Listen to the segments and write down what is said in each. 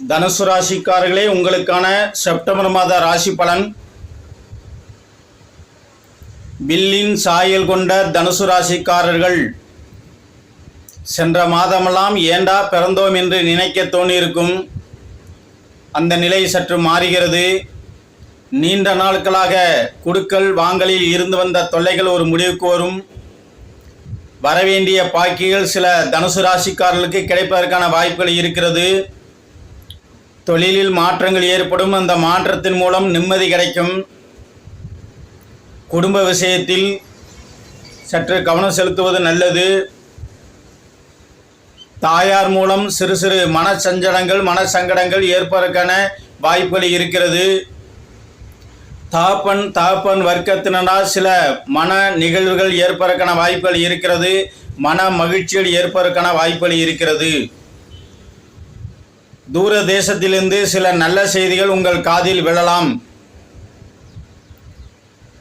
தனுசு ராசிக்காரர்களே, உங்களுக்கான செப்டம்பர் மாத ராசி பலன். வில்லின் சாயல் கொண்ட தனுசு ராசிக்காரர்கள், சென்ற மாதமெல்லாம் ஏண்டா பிறந்தோம் என்று நினைக்க தோணியிருக்கும். அந்த நிலை சற்று மாறுகிறது. நீண்ட நாட்களாக குடுக்கல் வாங்கலில் இருந்து வந்த தொல்லைகள் ஒரு முடிவுக்கு வரும். வரவேண்டிய பாக்கிகள் சில தனுசு ராசிக்காரர்களுக்கு கிடைப்பதற்கான வாய்ப்புகள் இருக்கிறது. தொழிலில் மாற்றங்கள் ஏற்படும். அந்த மாற்றத்தின் மூலம் நிம்மதி கிடைக்கும். குடும்ப விஷயத்தில் சற்று கவனம் செலுத்துவது நல்லது. தாயார் மூலம் சிறு சிறு மனச்சஞ்சலங்கள் மனசங்கடங்கள் ஏற்பதற்கான வாய்ப்புகள் இருக்கிறது. தகப்பன் வர்க்கத்தினால் சில மன நிகழ்வுகள் ஏற்பதற்கான வாய்ப்புகள் இருக்கிறது. மன மகிழ்ச்சிகள் ஏற்பதற்கான வாய்ப்புகள் இருக்கிறது. தூர தேசத்திலிருந்து சில நல்ல செய்திகள் உங்கள் காதில் விழலாம்.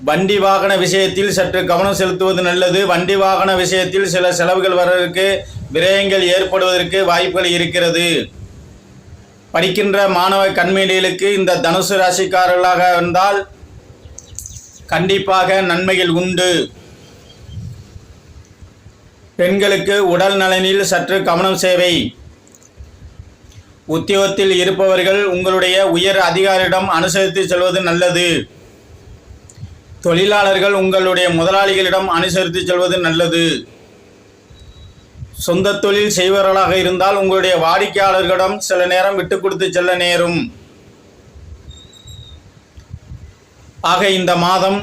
வண்டி வாகன விஷயத்தில் சற்று கவனம் செலுத்துவது நல்லது. வண்டி வாகன விஷயத்தில் சில செலவுகள் வருவதற்கு, விரயங்கள் ஏற்படுவதற்கு வாய்ப்புகள் இருக்கிறது. படிக்கின்ற மாணவ கண்மணிகளுக்கு இந்த தனுசு ராசிக்காரர்களாக இருந்தால் கண்டிப்பாக நன்மைகள் உண்டு. பெண்களுக்கு உடல் நலனில் சற்று கவனம் தேவை. உத்தியோகத்தில் இருப்பவர்கள் உங்களுடைய உயர் அதிகாரியிடம் அனுசரித்து செல்வது நல்லது. தொழிலாளர்கள் உங்களுடைய முதலாளிகளிடம் அனுசரித்து செல்வது நல்லது. சொந்த தொழில் செய்பவர்களாக இருந்தால் உங்களுடைய வாடிக்கையாளர்களிடம் சில நேரம் விட்டு கொடுத்து செல்ல நேரும். ஆக இந்த மாதம்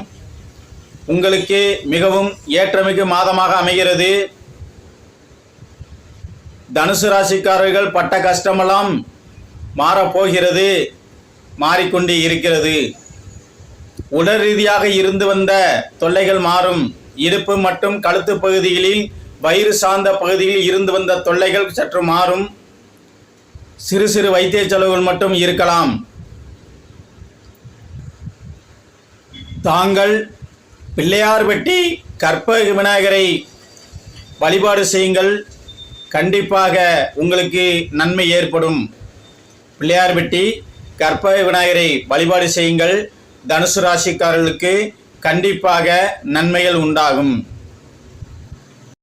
உங்களுக்கு மிகவும் ஏற்றமிகு மாதமாக அமைகிறது. தனுசு ராசிக்காரர்கள் பட்ட கஷ்டமெல்லாம் மாறப்போகிறது, மாறிக்கொண்டு இருக்கிறது. உடல் ரீதியாக இருந்து வந்த தொல்லைகள் மாறும். இடுப்பு மற்றும் கழுத்து பகுதிகளில், வயிறு சார்ந்த பகுதியில் இருந்து வந்த தொல்லைகள் சற்று மாறும். சிறு சிறு வைத்திய செலவுகள் மட்டும் இருக்கலாம். தாங்கள் பிள்ளையார்பட்டி கற்பக விநாயகரை வழிபாடு செய்யுங்கள். கண்டிப்பாக உங்களுக்கு நன்மை ஏற்படும். பிள்ளையார்பட்டி கற்பக விநாயகரை வழிபாடு செய்யுங்கள். தனுசு ராசிக்காரர்களுக்கு கண்டிப்பாக நன்மைகள் உண்டாகும்.